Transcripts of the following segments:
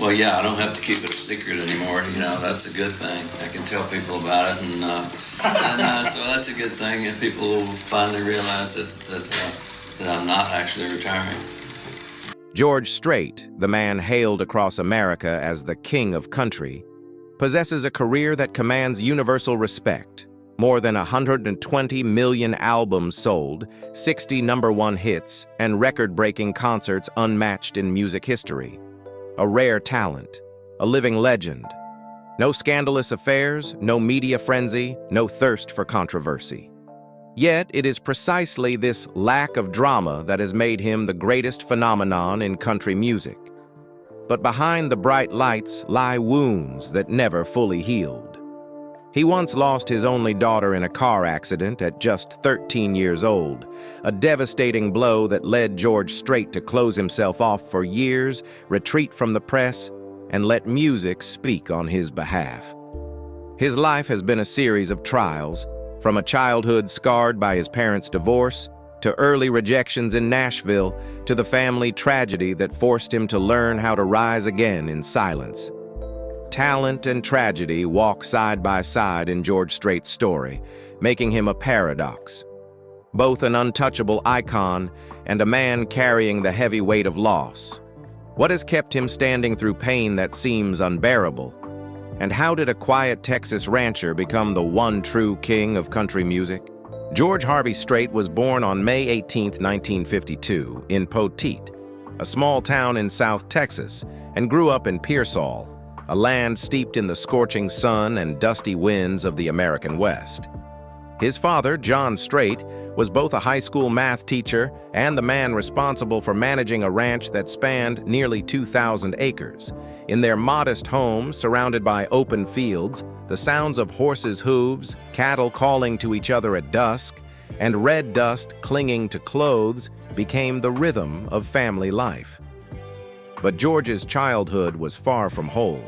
Well, yeah, I don't have to keep it a secret anymore. That's a good thing. I can tell people about it, and so that's a good thing. And people will finally realize that I'm not actually retiring. George Strait, the man hailed across America as the king of country, possesses a career that commands universal respect. More than 120 million albums sold, 60 #1 hits, and record-breaking concerts unmatched in music history. A rare talent, a living legend. No scandalous affairs, no media frenzy, no thirst for controversy. Yet it is precisely this lack of drama that has made him the greatest phenomenon in country music. But behind the bright lights lie wounds that never fully healed. He once lost his only daughter in a car accident at just 13 years old, a devastating blow that led George Strait to close himself off for years, retreat from the press, and let music speak on his behalf. His life has been a series of trials, from a childhood scarred by his parents' divorce, to early rejections in Nashville, to the family tragedy that forced him to learn how to rise again in silence. Talent and tragedy walk side by side in George Strait's story, making him a paradox. Both an untouchable icon and a man carrying the heavy weight of loss. What has kept him standing through pain that seems unbearable? And how did a quiet Texas rancher become the one true king of country music? George Harvey Strait was born on May 18, 1952, in Poteet, a small town in South Texas, and grew up in Pearsall, a land steeped in the scorching sun and dusty winds of the American West. His father, John Strait, was both a high school math teacher and the man responsible for managing a ranch that spanned nearly 2,000 acres. In their modest home, surrounded by open fields, the sounds of horses' hooves, cattle calling to each other at dusk, and red dust clinging to clothes became the rhythm of family life. But George's childhood was far from whole.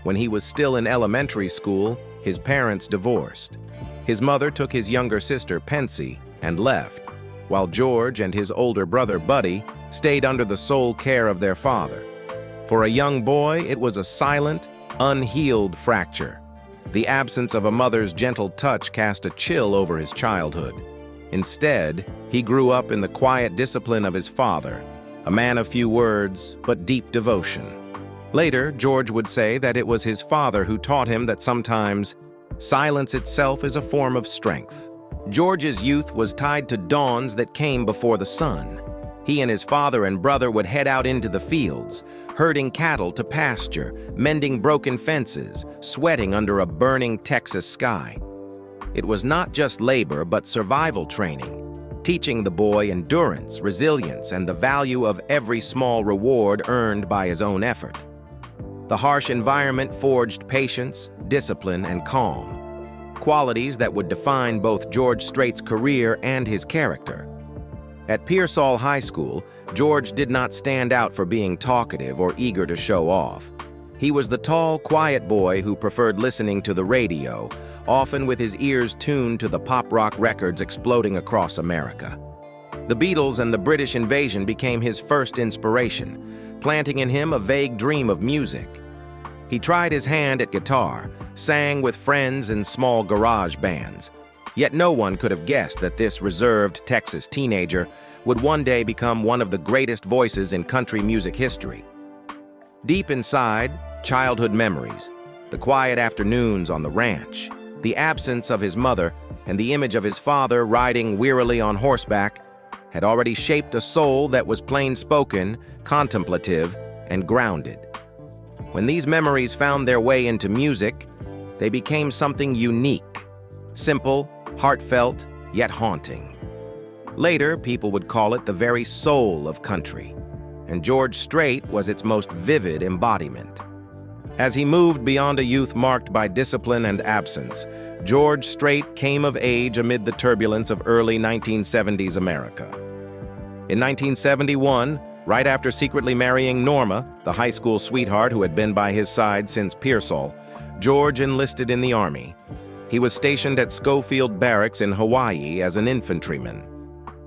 When he was still in elementary school, his parents divorced. His mother took his younger sister, Pensy, and left, while George and his older brother, Buddy, stayed under the sole care of their father. For a young boy, it was a silent, unhealed fracture. The absence of a mother's gentle touch cast a chill over his childhood. Instead, he grew up in the quiet discipline of his father, a man of few words, but deep devotion. Later, George would say that it was his father who taught him that sometimes silence itself is a form of strength. George's youth was tied to dawns that came before the sun. He and his father and brother would head out into the fields, herding cattle to pasture, mending broken fences, sweating under a burning Texas sky. It was not just labor, but survival training, teaching the boy endurance, resilience, and the value of every small reward earned by his own effort. The harsh environment forged patience, discipline, and calm, qualities that would define both George Strait's career and his character. At Pearsall High School, George did not stand out for being talkative or eager to show off. He was the tall, quiet boy who preferred listening to the radio, often with his ears tuned to the pop-rock records exploding across America. The Beatles and the British invasion became his first inspiration, planting in him a vague dream of music. He tried his hand at guitar, sang with friends in small garage bands. Yet no one could have guessed that this reserved Texas teenager would one day become one of the greatest voices in country music history. Deep inside, childhood memories, the quiet afternoons on the ranch, the absence of his mother, and the image of his father riding wearily on horseback had already shaped a soul that was plain-spoken, contemplative, and grounded. When these memories found their way into music, they became something unique, simple, heartfelt, yet haunting. Later, people would call it the very soul of country, and George Strait was its most vivid embodiment. As he moved beyond a youth marked by discipline and absence, George Strait came of age amid the turbulence of early 1970s America. In 1971, right after secretly marrying Norma, the high school sweetheart who had been by his side since Pearsall, George enlisted in the Army. He was stationed at Schofield Barracks in Hawaii as an infantryman.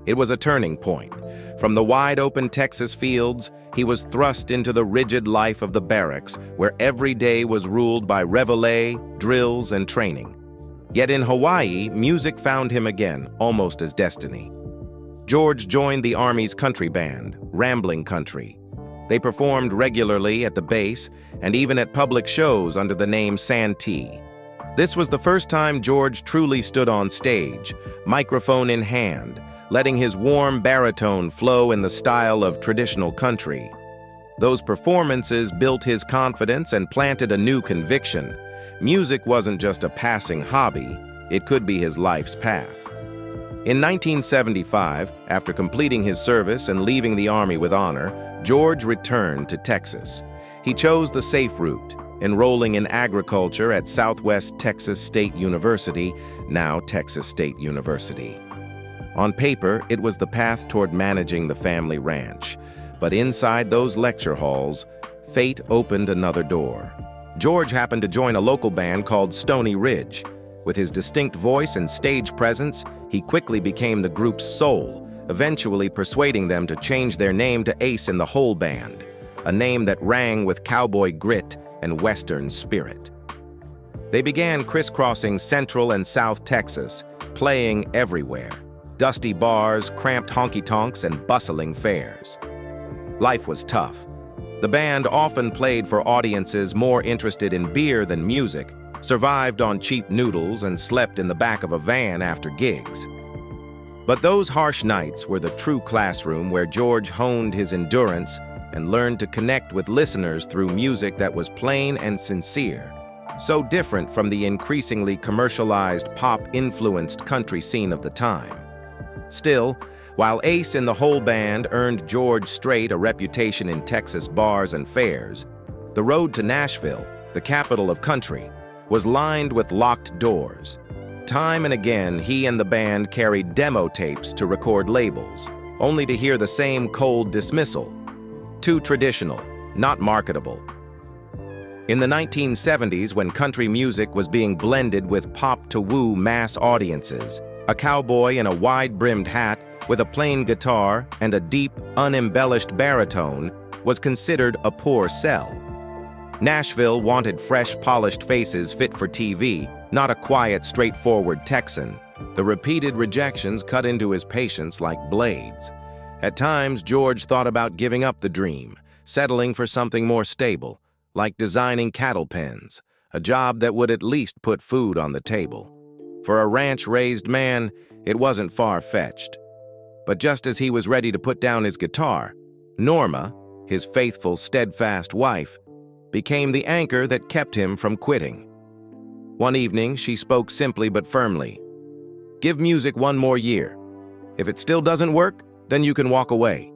It was a turning point. From the wide-open Texas fields, he was thrust into the rigid life of the barracks, where every day was ruled by reveille, drills, and training. Yet in Hawaii, music found him again, almost as destiny. George joined the Army's country band, Rambling Country. They performed regularly at the base and even at public shows under the name Santee. This was the first time George truly stood on stage, microphone in hand, letting his warm baritone flow in the style of traditional country. Those performances built his confidence and planted a new conviction. Music wasn't just a passing hobby, it could be his life's path. In 1975, after completing his service and leaving the Army with honor, George returned to Texas. He chose the safe route, enrolling in agriculture at Southwest Texas State University, now Texas State University. On paper, it was the path toward managing the family ranch, but inside those lecture halls, fate opened another door. George happened to join a local band called Stony Ridge. With his distinct voice and stage presence, he quickly became the group's soul, eventually persuading them to change their name to Ace in the Hole Band, a name that rang with cowboy grit and Western spirit. They began crisscrossing Central and South Texas, playing everywhere. Dusty bars, cramped honky-tonks, and bustling fairs. Life was tough. The band often played for audiences more interested in beer than music, survived on cheap noodles, and slept in the back of a van after gigs. But those harsh nights were the true classroom where George honed his endurance and learned to connect with listeners through music that was plain and sincere, so different from the increasingly commercialized pop-influenced country scene of the time. Still, while Ace in the Hole Band earned George Strait a reputation in Texas bars and fairs, the road to Nashville, the capital of country, was lined with locked doors. Time and again, he and the band carried demo tapes to record labels, only to hear the same cold dismissal. Too traditional, not marketable. In the 1970s, when country music was being blended with pop-to-woo mass audiences, a cowboy in a wide-brimmed hat with a plain guitar and a deep, unembellished baritone was considered a poor sell. Nashville wanted fresh, polished faces fit for TV, not a quiet, straightforward Texan. The repeated rejections cut into his patience like blades. At times, George thought about giving up the dream, settling for something more stable, like designing cattle pens, a job that would at least put food on the table. For a ranch-raised man, it wasn't far-fetched. But just as he was ready to put down his guitar, Norma, his faithful, steadfast wife, became the anchor that kept him from quitting. One evening, she spoke simply but firmly. "Give music one more year. If it still doesn't work, then you can walk away."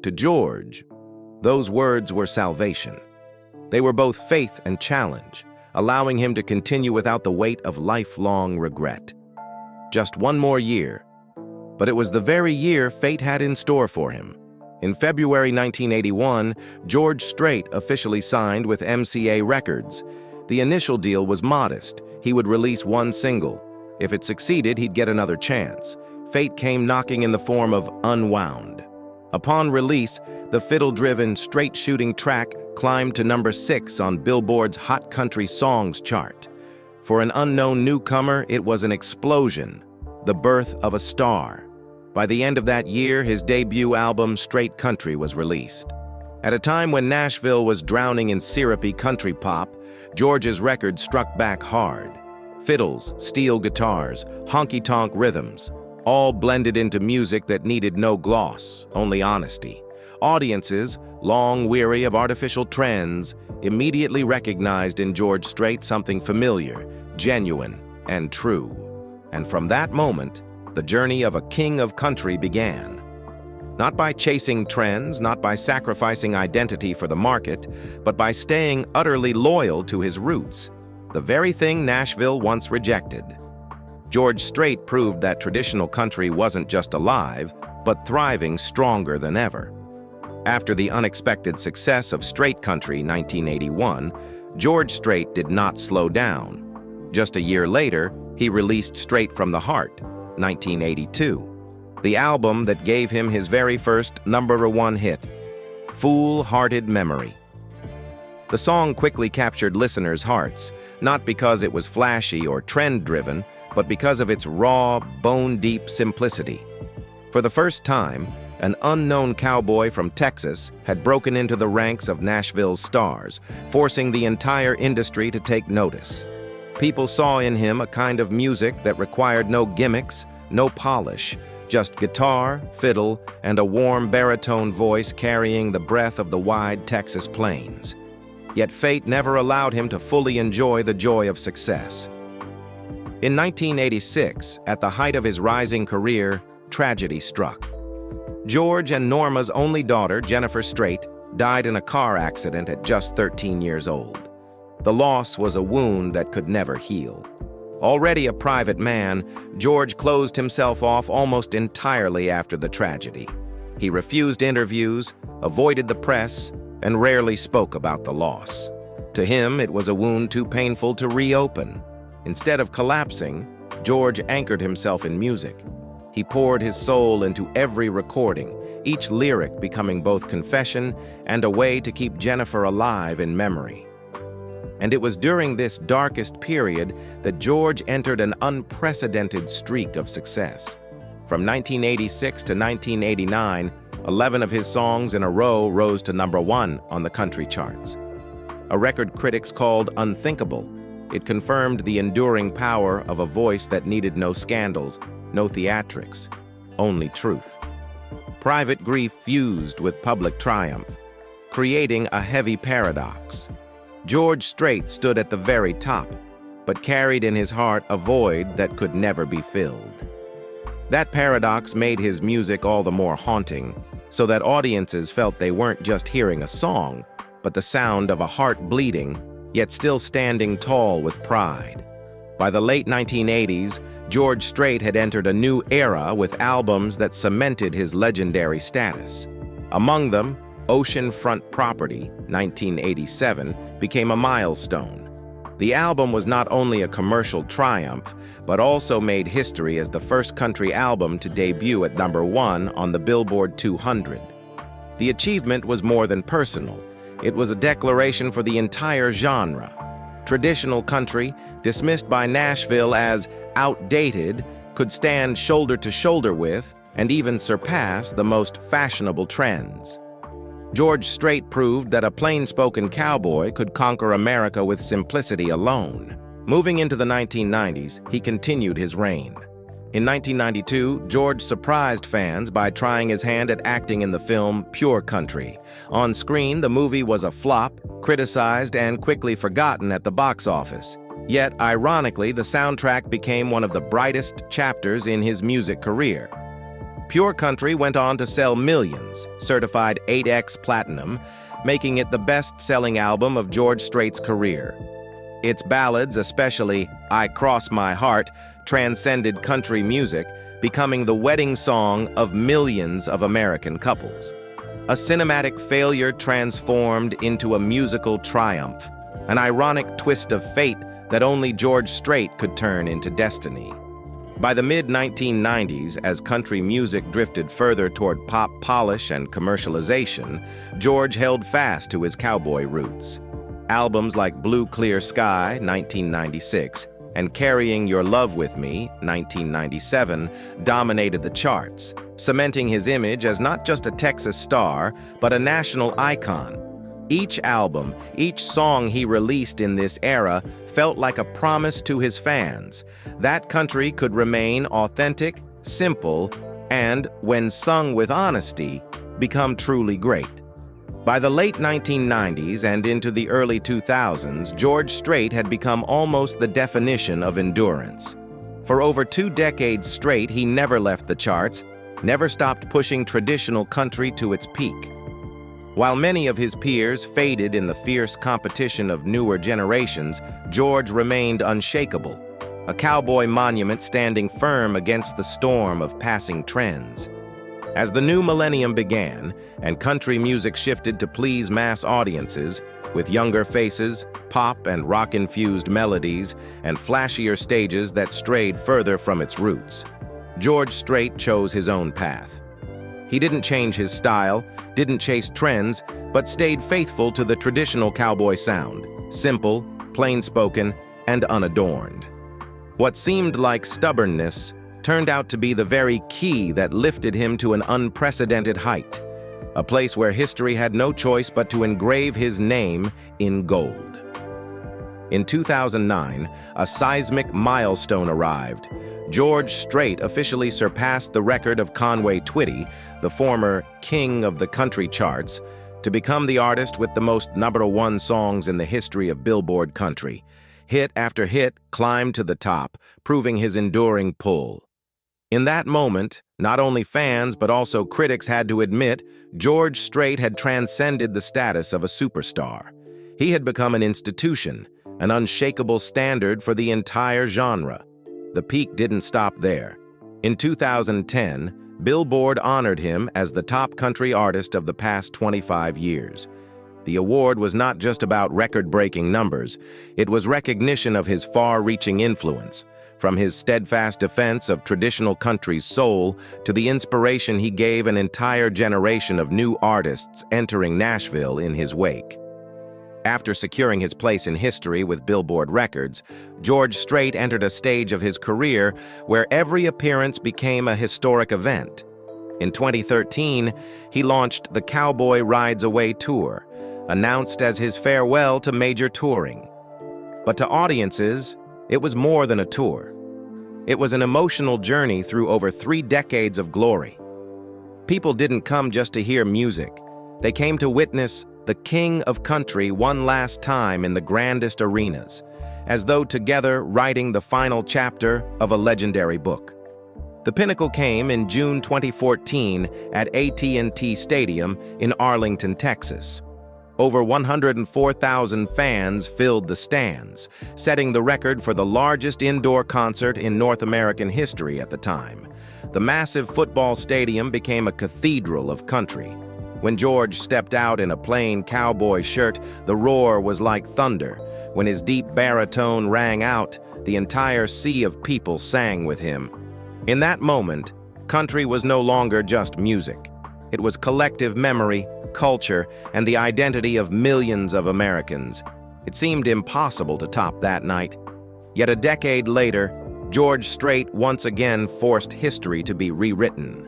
To George, those words were salvation. They were both faith and challenge, allowing him to continue without the weight of lifelong regret. Just one more year. But it was the very year fate had in store for him. In February 1981, George Strait officially signed with MCA Records. The initial deal was modest. He would release one single. If it succeeded, he'd get another chance. Fate came knocking in the form of Unwound. Upon release, the fiddle-driven, straight-shooting track climbed to number 6 on Billboard's Hot Country Songs chart. For an unknown newcomer, it was an explosion, the birth of a star. By the end of that year, his debut album, Straight Country, was released. At a time when Nashville was drowning in syrupy country pop, George's record struck back hard. Fiddles, steel guitars, honky-tonk rhythms, all blended into music that needed no gloss, only honesty. Audiences, long weary of artificial trends, immediately recognized in George Strait something familiar, genuine, and true. And from that moment, the journey of a king of country began. Not by chasing trends, not by sacrificing identity for the market, but by staying utterly loyal to his roots, the very thing Nashville once rejected. George Strait proved that traditional country wasn't just alive, but thriving stronger than ever. After the unexpected success of Straight Country 1981, George Strait did not slow down. Just a year later, he released Straight from the Heart, 1982. the album that gave him his very first #1 hit, Fool-Hearted Memory. The song quickly captured listeners' hearts, not because it was flashy or trend-driven, but because of its raw, bone-deep simplicity. For the first time, an unknown cowboy from Texas had broken into the ranks of Nashville's stars, forcing the entire industry to take notice. People saw in him a kind of music that required no gimmicks, no polish, just guitar, fiddle, and a warm baritone voice carrying the breath of the wide Texas plains. Yet fate never allowed him to fully enjoy the joy of success. In 1986, at the height of his rising career, tragedy struck. George and Norma's only daughter, Jennifer Strait, died in a car accident at just 13 years old. The loss was a wound that could never heal. Already a private man, George closed himself off almost entirely after the tragedy. He refused interviews, avoided the press, and rarely spoke about the loss. To him, it was a wound too painful to reopen. Instead of collapsing, George anchored himself in music. He poured his soul into every recording, each lyric becoming both confession and a way to keep Jennifer alive in memory. And it was during this darkest period that George entered an unprecedented streak of success. From 1986 to 1989, 11 of his songs in a row rose to #1 on the country charts. A record critics called unthinkable, it confirmed the enduring power of a voice that needed no scandals, no theatrics, only truth. Private grief fused with public triumph, creating a heavy paradox. George Strait stood at the very top, but carried in his heart a void that could never be filled. That paradox made his music all the more haunting, so that audiences felt they weren't just hearing a song, but the sound of a heart bleeding, yet still standing tall with pride. By the late 1980s, George Strait had entered a new era with albums that cemented his legendary status. Among them, Oceanfront Property, 1987, became a milestone. The album was not only a commercial triumph, but also made history as the first country album to debut at #1 on the Billboard 200. The achievement was more than personal. It was a declaration for the entire genre. Traditional country, dismissed by Nashville as outdated, could stand shoulder to shoulder with and even surpass the most fashionable trends. George Strait proved that a plain-spoken cowboy could conquer America with simplicity alone. Moving into the 1990s, he continued his reign. In 1992, George surprised fans by trying his hand at acting in the film Pure Country. On screen, the movie was a flop, criticized and quickly forgotten at the box office. Yet, ironically, the soundtrack became one of the brightest chapters in his music career. Pure Country went on to sell millions, certified 8X Platinum, making it the best-selling album of George Strait's career. Its ballads, especially I Cross My Heart, transcended country music, becoming the wedding song of millions of American couples. A cinematic failure transformed into a musical triumph, an ironic twist of fate that only George Strait could turn into destiny. By the mid-1990s, as country music drifted further toward pop polish and commercialization, George held fast to his cowboy roots. Albums like Blue Clear Sky, 1996, and Carrying Your Love With Me, 1997, dominated the charts, cementing his image as not just a Texas star, but a national icon. Each album, each song he released in this era felt like a promise to his fans that country could remain authentic, simple, and, when sung with honesty, become truly great. By the late 1990s and into the early 2000s, George Strait had become almost the definition of endurance. For over 2 decades straight, he never left the charts, never stopped pushing traditional country to its peak. While many of his peers faded in the fierce competition of newer generations, George remained unshakable, a cowboy monument standing firm against the storm of passing trends. As the new millennium began and country music shifted to please mass audiences, with younger faces, pop and rock-infused melodies, and flashier stages that strayed further from its roots, George Strait chose his own path. He didn't change his style, didn't chase trends, but stayed faithful to the traditional cowboy sound, simple, plain-spoken, and unadorned. What seemed like stubbornness turned out to be the very key that lifted him to an unprecedented height, a place where history had no choice but to engrave his name in gold. In 2009, a seismic milestone arrived. George Strait officially surpassed the record of Conway Twitty, the former king of the country charts, to become the artist with the most #1 songs in the history of Billboard country. Hit after hit climbed to the top, proving his enduring pull. In that moment, not only fans but also critics had to admit George Strait had transcended the status of a superstar. He had become an institution, an unshakable standard for the entire genre. The peak didn't stop there. In 2010, Billboard honored him as the top country artist of the past 25 years. The award was not just about record-breaking numbers, it was recognition of his far-reaching influence, from his steadfast defense of traditional country's soul to the inspiration he gave an entire generation of new artists entering Nashville in his wake. After securing his place in history with Billboard Records, George Strait entered a stage of his career where every appearance became a historic event. In 2013, he launched the Cowboy Rides Away Tour, announced as his farewell to major touring. But to audiences, it was more than a tour. It was an emotional journey through over 3 decades of glory. People didn't come just to hear music. They came to witness the king of country one last time in the grandest arenas, as though together writing the final chapter of a legendary book. The pinnacle came in June 2014 at AT&T Stadium in Arlington, Texas. Over 104,000 fans filled the stands, setting the record for the largest indoor concert in North American history at the time. The massive football stadium became a cathedral of country. When George stepped out in a plain cowboy shirt, the roar was like thunder. When his deep baritone rang out, the entire sea of people sang with him. In that moment, country was no longer just music. It was collective memory, culture, and the identity of millions of Americans. It seemed impossible to top that night. Yet a decade later, George Strait once again forced history to be rewritten.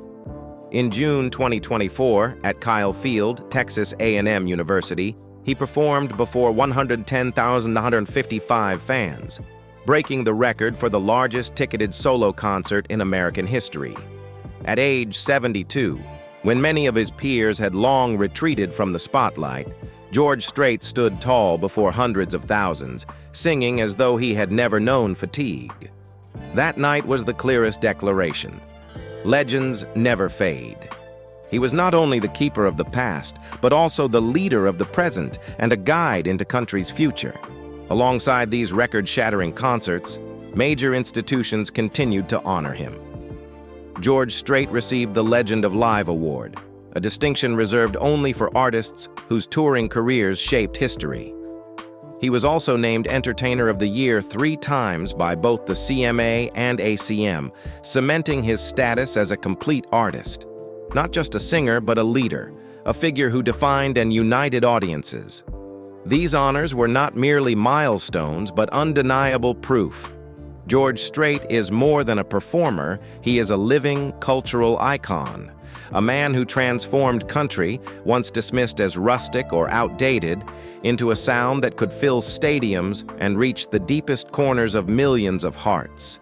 In June 2024, at Kyle Field, Texas A&M University, he performed before 110,155 fans, breaking the record for the largest ticketed solo concert in American history. At age 72, when many of his peers had long retreated from the spotlight, George Strait stood tall before hundreds of thousands, singing as though he had never known fatigue. That night was the clearest declaration. Legends never fade. He was not only the keeper of the past, but also the leader of the present and a guide into country's future. Alongside these record-shattering concerts, major institutions continued to honor him. George Strait received the Legend of Live Award, a distinction reserved only for artists whose touring careers shaped history. He was also named Entertainer of the Year 3 times by both the CMA and ACM, cementing his status as a complete artist. Not just a singer, but a leader, a figure who defined and united audiences. These honors were not merely milestones, but undeniable proof. George Strait is more than a performer, he is a living cultural icon. A man who transformed country, once dismissed as rustic or outdated, into a sound that could fill stadiums and reach the deepest corners of millions of hearts.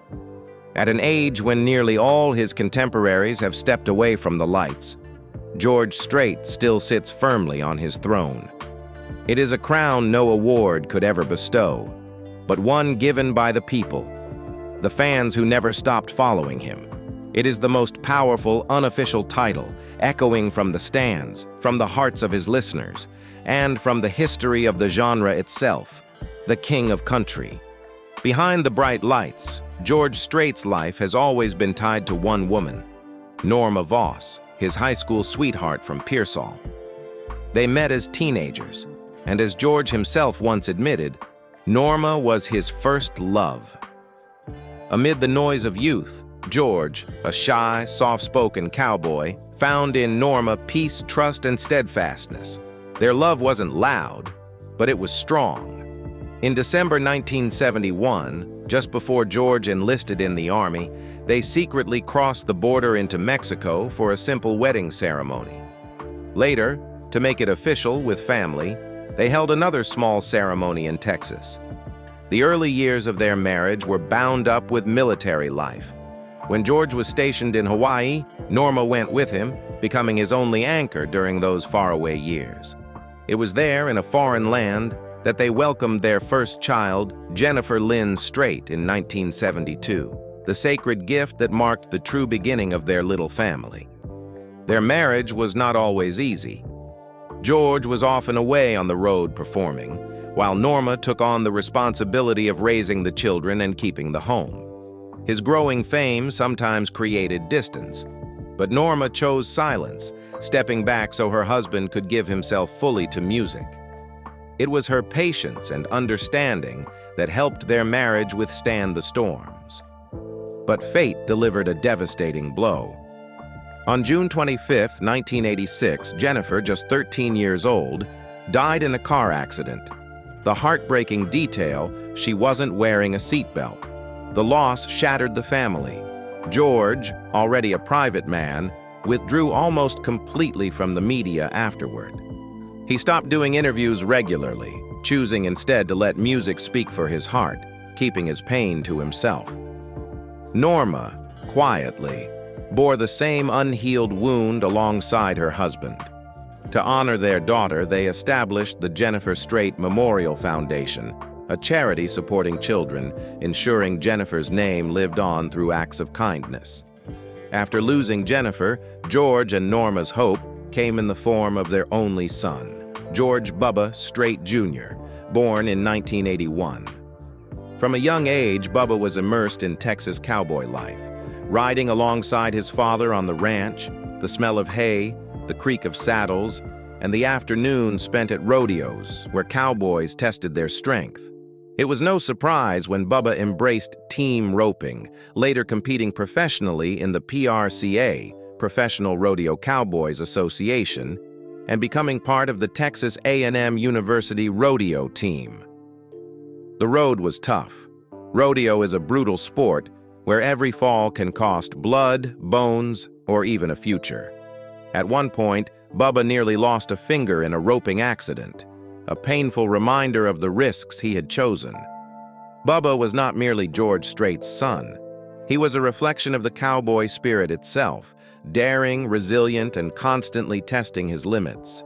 At an age when nearly all his contemporaries have stepped away from the lights, George Strait still sits firmly on his throne. It is a crown no award could ever bestow, but one given by the people, the fans who never stopped following him. It is the most powerful, unofficial title, echoing from the stands, from the hearts of his listeners, and from the history of the genre itself, the King of Country. Behind the bright lights, George Strait's life has always been tied to one woman, Norma Voss, his high school sweetheart from Pearsall. They met as teenagers, and as George himself once admitted, Norma was his first love. Amid the noise of youth, George, a shy, soft-spoken cowboy, found in Norma peace, trust, and steadfastness. Their love wasn't loud, but it was strong. In December 1971, just before George enlisted in the Army, they secretly crossed the border into Mexico for a simple wedding ceremony. Later, to make it official with family, they held another small ceremony in Texas. The early years of their marriage were bound up with military life. When George was stationed in Hawaii, Norma went with him, becoming his only anchor during those faraway years. It was there, in a foreign land, that they welcomed their first child, Jennifer Lynn Strait, in 1972, the sacred gift that marked the true beginning of their little family. Their marriage was not always easy. George was often away on the road performing, while Norma took on the responsibility of raising the children and keeping the home. His growing fame sometimes created distance, but Norma chose silence, stepping back so her husband could give himself fully to music. It was her patience and understanding that helped their marriage withstand the storms. But fate delivered a devastating blow. On June 25, 1986, Jennifer, just 13 years old, died in a car accident. The heartbreaking detail: she wasn't wearing a seatbelt. The loss shattered the family. George, already a private man, withdrew almost completely from the media afterward. He stopped doing interviews regularly, choosing instead to let music speak for his heart, keeping his pain to himself. Norma, quietly, bore the same unhealed wound alongside her husband. To honor their daughter, they established the Jennifer Strait Memorial Foundation, a charity supporting children, ensuring Jennifer's name lived on through acts of kindness. After losing Jennifer, George and Norma's hope came in the form of their only son, George Bubba Strait Jr., born in 1981. From a young age, Bubba was immersed in Texas cowboy life, riding alongside his father on the ranch, the smell of hay, the creak of saddles, and the afternoon spent at rodeos, where cowboys tested their strength. It was no surprise when Bubba embraced team roping, later competing professionally in the PRCA, Professional Rodeo Cowboys Association, and becoming part of the Texas A&M University rodeo team. The road was tough. Rodeo is a brutal sport where every fall can cost blood, bones, or even a future. At one point, Bubba nearly lost a finger in a roping accident, a painful reminder of the risks he had chosen. Bubba was not merely George Strait's son. He was a reflection of the cowboy spirit itself, daring, resilient, and constantly testing his limits.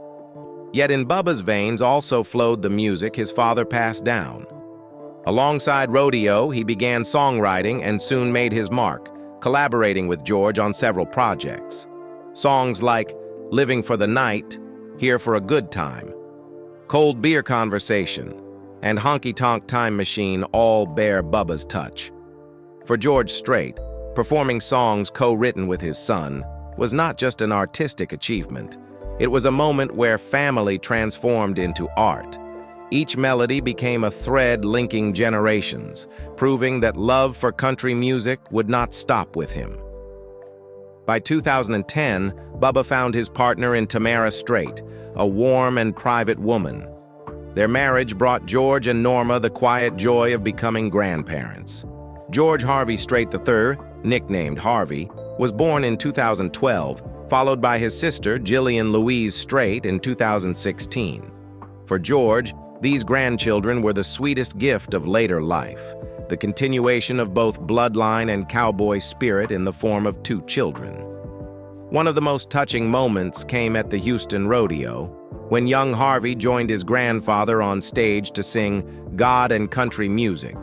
Yet in Bubba's veins also flowed the music his father passed down. Alongside rodeo, he began songwriting and soon made his mark, collaborating with George on several projects. Songs like Living for the Night, Here for a Good Time, Cold Beer Conversation, and Honky Tonk Time Machine all bear Bubba's touch. For George Strait, performing songs co-written with his son was not just an artistic achievement. It was a moment where family transformed into art. Each melody became a thread linking generations, proving that love for country music would not stop with him. By 2010, Bubba found his partner in Tamara Strait, a warm and private woman. Their marriage brought George and Norma the quiet joy of becoming grandparents. George Harvey Strait III, nicknamed Harvey, was born in 2012, followed by his sister Jillian Louise Strait in 2016. For George, these grandchildren were the sweetest gift of later life, the continuation of both bloodline and cowboy spirit in the form of two children. One of the most touching moments came at the Houston Rodeo, when young Harvey joined his grandfather on stage to sing God and Country Music.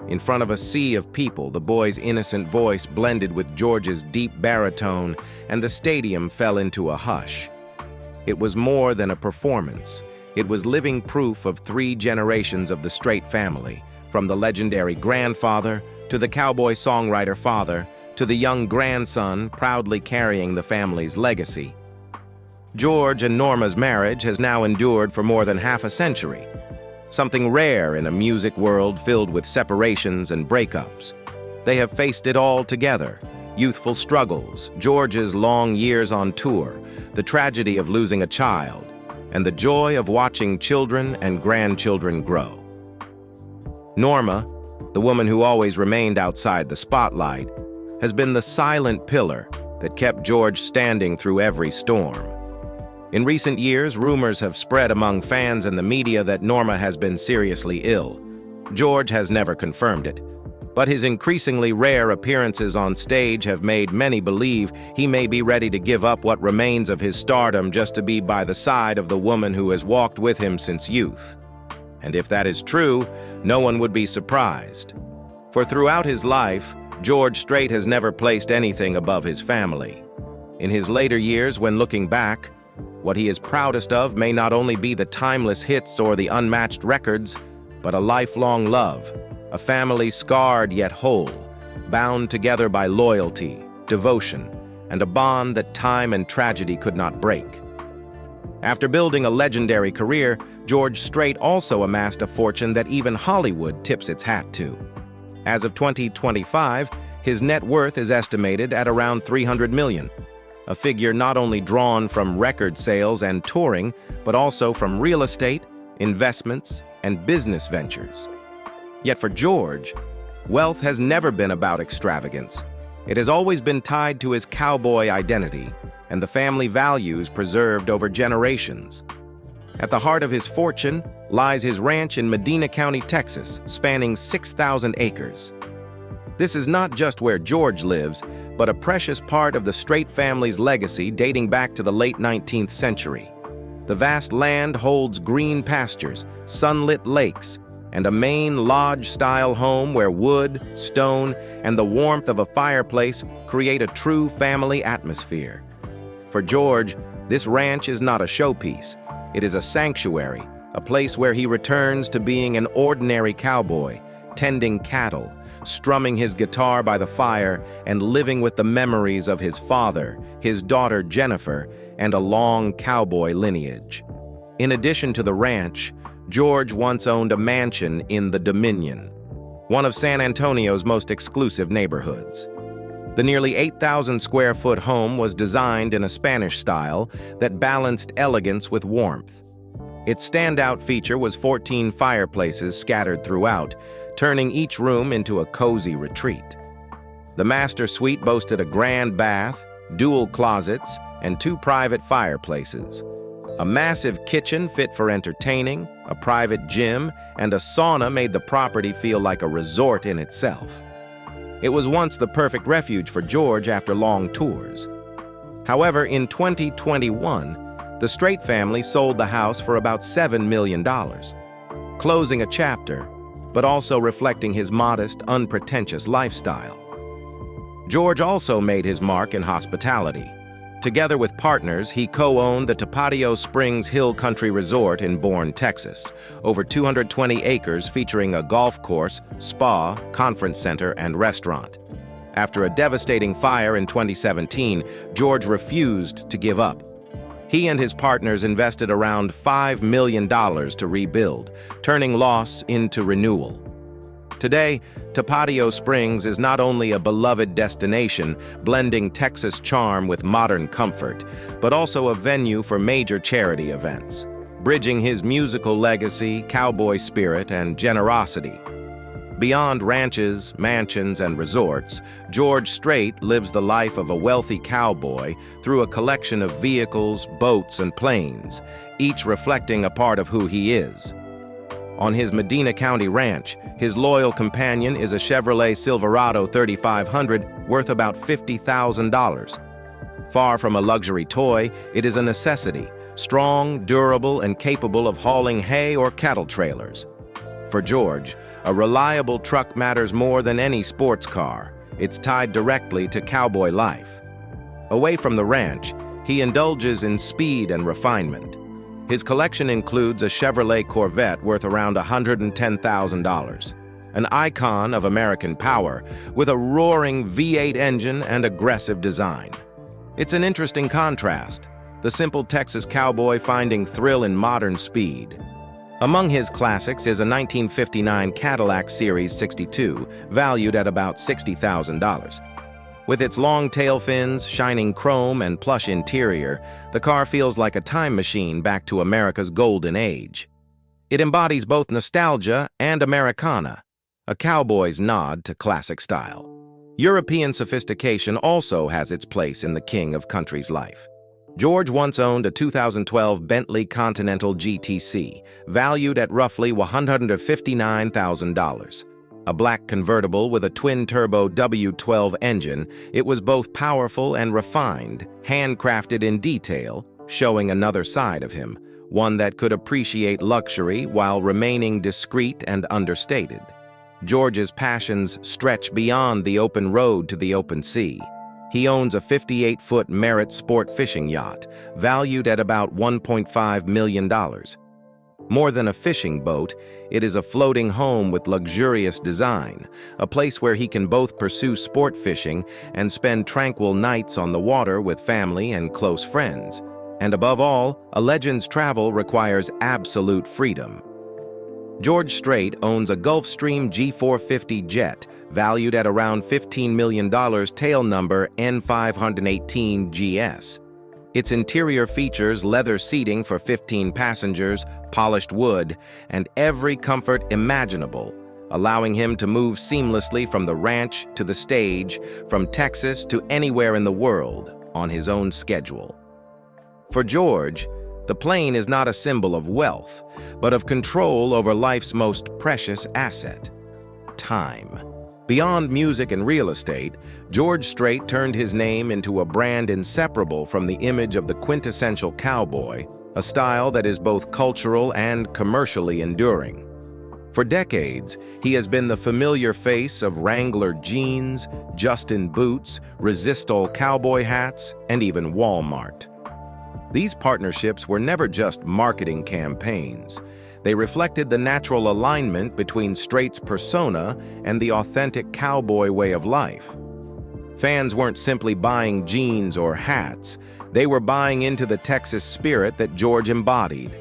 In front of a sea of people, the boy's innocent voice blended with George's deep baritone, and the stadium fell into a hush. It was more than a performance. It was living proof of 3 generations of the Strait family, from the legendary grandfather to the cowboy songwriter father to the young grandson proudly carrying the family's legacy. George and Norma's marriage has now endured for more than half a century, something rare in a music world filled with separations and breakups. They have faced it all together: youthful struggles, George's long years on tour, the tragedy of losing a child, and the joy of watching children and grandchildren grow. Norma, the woman who always remained outside the spotlight, has been the silent pillar that kept George standing through every storm. In recent years, rumors have spread among fans and the media that Norma has been seriously ill. George has never confirmed it, but his increasingly rare appearances on stage have made many believe he may be ready to give up what remains of his stardom just to be by the side of the woman who has walked with him since youth. And if that is true, no one would be surprised. For throughout his life, George Strait has never placed anything above his family. In his later years, when looking back, what he is proudest of may not only be the timeless hits or the unmatched records, but a lifelong love, a family scarred yet whole, bound together by loyalty, devotion, and a bond that time and tragedy could not break. After building a legendary career, George Strait also amassed a fortune that even Hollywood tips its hat to. As of 2025, his net worth is estimated at around $300 million, a figure not only drawn from record sales and touring, but also from real estate, investments, and business ventures. Yet for George, wealth has never been about extravagance. It has always been tied to his cowboy identity and the family values preserved over generations. At the heart of his fortune lies his ranch in Medina County, Texas, spanning 6,000 acres. This is not just where George lives, but a precious part of the Strait family's legacy dating back to the late 19th century. The vast land holds green pastures, sunlit lakes, and a main lodge-style home where wood, stone, and the warmth of a fireplace create a true family atmosphere. For George, this ranch is not a showpiece. It is a sanctuary, a place where he returns to being an ordinary cowboy, tending cattle, strumming his guitar by the fire, and living with the memories of his father, his daughter Jennifer, and a long cowboy lineage. In addition to the ranch, George once owned a mansion in the Dominion, one of San Antonio's most exclusive neighborhoods. The nearly 8,000-square-foot home was designed in a Spanish style that balanced elegance with warmth. Its standout feature was 14 fireplaces scattered throughout, turning each room into a cozy retreat. The master suite boasted a grand bath, dual closets, and 2 private fireplaces. A massive kitchen fit for entertaining, a private gym, and a sauna made the property feel like a resort in itself. It was once the perfect refuge for George after long tours. However, in 2021, the Strait family sold the house for about $7 million, closing a chapter, but also reflecting his modest, unpretentious lifestyle. George also made his mark in hospitality. Together with partners, he co-owned the Tapatio Springs Hill Country Resort in Bourne, Texas, over 220 acres featuring a golf course, spa, conference center, and restaurant. After a devastating fire in 2017, George refused to give up. He and his partners invested around $5 million to rebuild, turning loss into renewal. Today, Tapatio Springs is not only a beloved destination, blending Texas charm with modern comfort, but also a venue for major charity events, bridging his musical legacy, cowboy spirit, and generosity. Beyond ranches, mansions, and resorts, George Strait lives the life of a wealthy cowboy through a collection of vehicles, boats, and planes, each reflecting a part of who he is. On his Medina County ranch, his loyal companion is a Chevrolet Silverado 3500 worth about $50,000. Far from a luxury toy, it is a necessity, strong, durable, and capable of hauling hay or cattle trailers. For George, a reliable truck matters more than any sports car. It's tied directly to cowboy life. Away from the ranch, he indulges in speed and refinement. His collection includes a Chevrolet Corvette worth around $110,000, an icon of American power with a roaring V8 engine and aggressive design. It's an interesting contrast, the simple Texas cowboy finding thrill in modern speed. Among his classics is a 1959 Cadillac Series 62, valued at about $60,000. With its long tail fins, shining chrome, and plush interior, the car feels like a time machine back to America's golden age. It embodies both nostalgia and Americana, a cowboy's nod to classic style. European sophistication also has its place in the king of country's life. George once owned a 2012 Bentley Continental GTC, valued at roughly $159,000. A black convertible with a twin-turbo W12 engine, it was both powerful and refined, handcrafted in detail, showing another side of him, one that could appreciate luxury while remaining discreet and understated. George's passions stretch beyond the open road to the open sea. He owns a 58-foot Merit sport fishing yacht, valued at about $1.5 million. More than a fishing boat, it is a floating home with luxurious design, a place where he can both pursue sport fishing and spend tranquil nights on the water with family and close friends. And above all, a legend's travel requires absolute freedom. George Strait owns a Gulfstream G450 jet, valued at around $15 million, tail number N518GS. Its interior features leather seating for 15 passengers, polished wood, and every comfort imaginable, allowing him to move seamlessly from the ranch to the stage, from Texas to anywhere in the world, on his own schedule. For George, the plane is not a symbol of wealth, but of control over life's most precious asset: time. Beyond music and real estate, George Strait turned his name into a brand inseparable from the image of the quintessential cowboy, a style that is both cultural and commercially enduring. For decades, he has been the familiar face of Wrangler jeans, Justin boots, Resistol cowboy hats, and even Walmart. These partnerships were never just marketing campaigns. They reflected the natural alignment between Strait's persona and the authentic cowboy way of life. Fans weren't simply buying jeans or hats. They were buying into the Texas spirit that George embodied.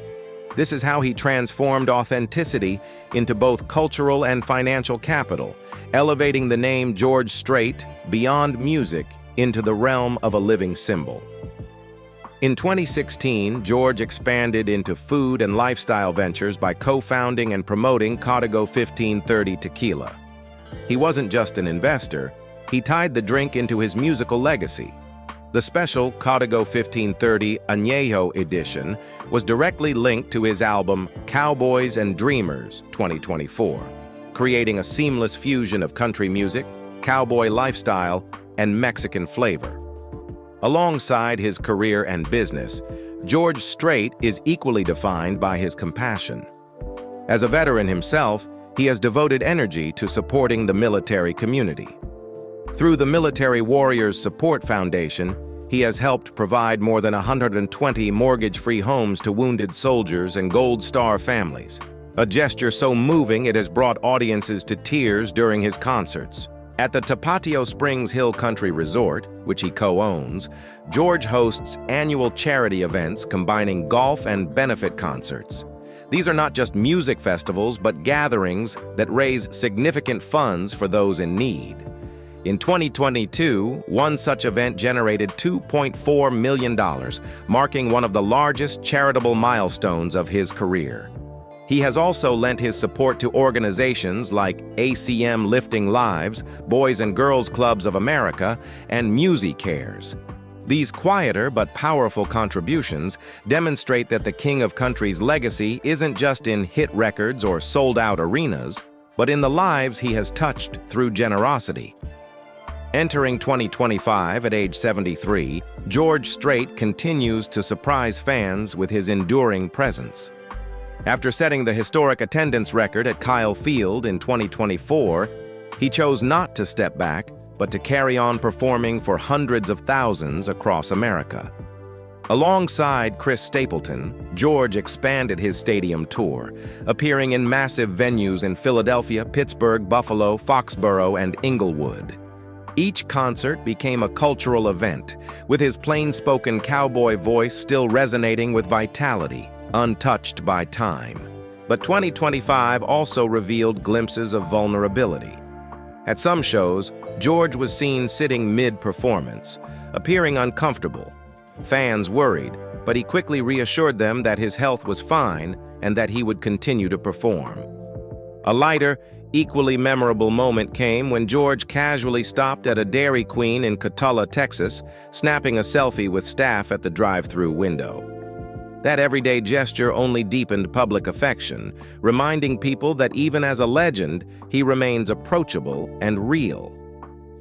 This is how he transformed authenticity into both cultural and financial capital, elevating the name George Strait beyond music into the realm of a living symbol. In 2016, George expanded into food and lifestyle ventures by co-founding and promoting Código 1530 Tequila. He wasn't just an investor, he tied the drink into his musical legacy. The special Código 1530 Añejo edition was directly linked to his album Cowboys and Dreamers 2024, creating a seamless fusion of country music, cowboy lifestyle, and Mexican flavor. Alongside his career and business, George Strait is equally defined by his compassion. As a veteran himself, he has devoted energy to supporting the military community. Through the Military Warriors Support Foundation, he has helped provide more than 120 mortgage-free homes to wounded soldiers and Gold Star families, a gesture so moving it has brought audiences to tears during his concerts. At the Tapatio Springs Hill Country Resort, which he co-owns, George hosts annual charity events combining golf and benefit concerts. These are not just music festivals, but gatherings that raise significant funds for those in need. In 2022, one such event generated $2.4 million, marking one of the largest charitable milestones of his career. He has also lent his support to organizations like ACM Lifting Lives, Boys and Girls Clubs of America, and MusiCares. These quieter but powerful contributions demonstrate that the King of Country's legacy isn't just in hit records or sold-out arenas, but in the lives he has touched through generosity. Entering 2025 at age 73, George Strait continues to surprise fans with his enduring presence. After setting the historic attendance record at Kyle Field in 2024, he chose not to step back, but to carry on performing for hundreds of thousands across America. Alongside Chris Stapleton, George expanded his stadium tour, appearing in massive venues in Philadelphia, Pittsburgh, Buffalo, Foxborough, and Inglewood. Each concert became a cultural event, with his plain-spoken cowboy voice still resonating with vitality, untouched by time. But 2025 also revealed glimpses of vulnerability. At some shows, George was seen sitting mid-performance, appearing uncomfortable. Fans worried, but he quickly reassured them that his health was fine and that he would continue to perform. A lighter, equally memorable moment came when George casually stopped at a Dairy Queen in Catala, Texas, snapping a selfie with staff at the drive-thru window. That everyday gesture only deepened public affection, reminding people that even as a legend, he remains approachable and real.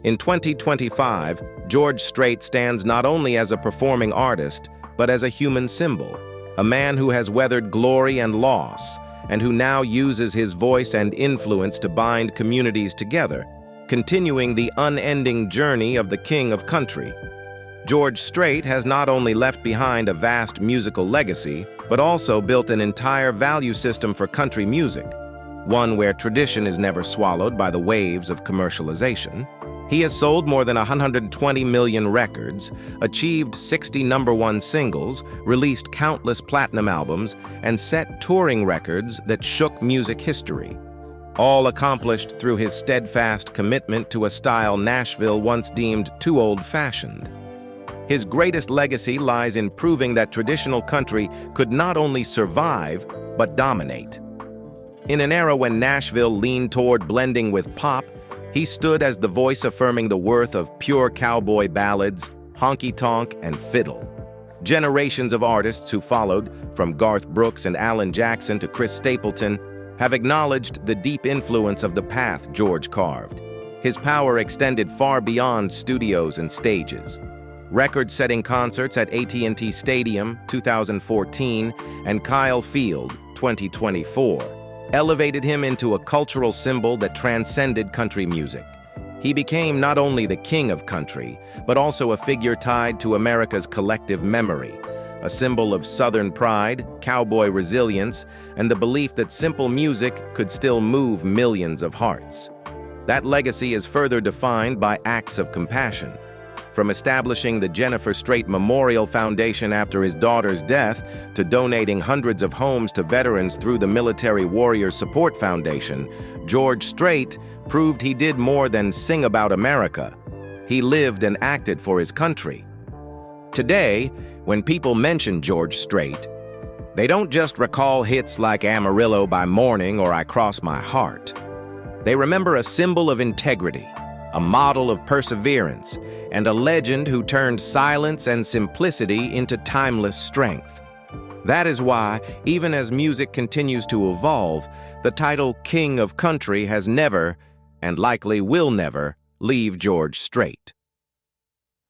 In 2025, George Strait stands not only as a performing artist, but as a human symbol, a man who has weathered glory and loss, and who now uses his voice and influence to bind communities together, continuing the unending journey of the King of Country. George Strait has not only left behind a vast musical legacy, but also built an entire value system for country music, one where tradition is never swallowed by the waves of commercialization. He has sold more than 120 million records, achieved 60 #1 singles, released countless platinum albums, and set touring records that shook music history, all accomplished through his steadfast commitment to a style Nashville once deemed too old-fashioned. His greatest legacy lies in proving that traditional country could not only survive, but dominate. In an era when Nashville leaned toward blending with pop, he stood as the voice affirming the worth of pure cowboy ballads, honky-tonk, and fiddle. Generations of artists who followed, from Garth Brooks and Alan Jackson to Chris Stapleton, have acknowledged the deep influence of the path George carved. His power extended far beyond studios and stages. Record-setting concerts at AT&T Stadium, 2014, and Kyle Field, 2024, elevated him into a cultural symbol that transcended country music. He became not only the king of country, but also a figure tied to America's collective memory, a symbol of Southern pride, cowboy resilience, and the belief that simple music could still move millions of hearts. That legacy is further defined by acts of compassion. From establishing the Jennifer Strait Memorial Foundation after his daughter's death, to donating hundreds of homes to veterans through the Military Warrior Support Foundation, George Strait proved he did more than sing about America. He lived and acted for his country. Today, when people mention George Strait, they don't just recall hits like Amarillo by Morning or I Cross My Heart. They remember a symbol of integrity, a model of perseverance, and a legend who turned silence and simplicity into timeless strength. That is why, even as music continues to evolve, the title King of Country has never, and likely will never, leave George Strait.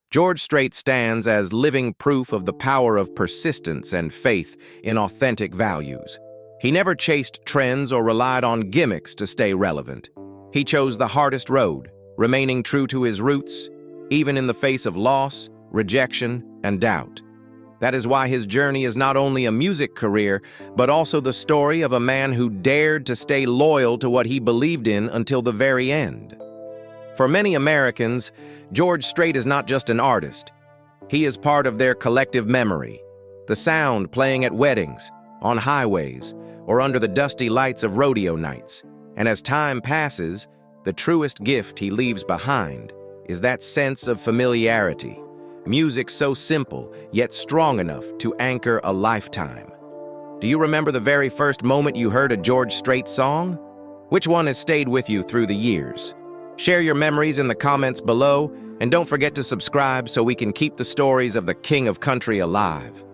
George Strait stands as living proof of the power of persistence and faith in authentic values. He never chased trends or relied on gimmicks to stay relevant. He chose the hardest road, remaining true to his roots, even in the face of loss, rejection, and doubt. That is why his journey is not only a music career, but also the story of a man who dared to stay loyal to what he believed in until the very end. For many Americans, George Strait is not just an artist. He is part of their collective memory, the sound playing at weddings, on highways, or under the dusty lights of rodeo nights. And as time passes, the truest gift he leaves behind is that sense of familiarity, music so simple yet strong enough to anchor a lifetime. Do you remember the very first moment you heard a George Strait song? Which one has stayed with you through the years? Share your memories in the comments below, and don't forget to subscribe so we can keep the stories of the King of Country alive.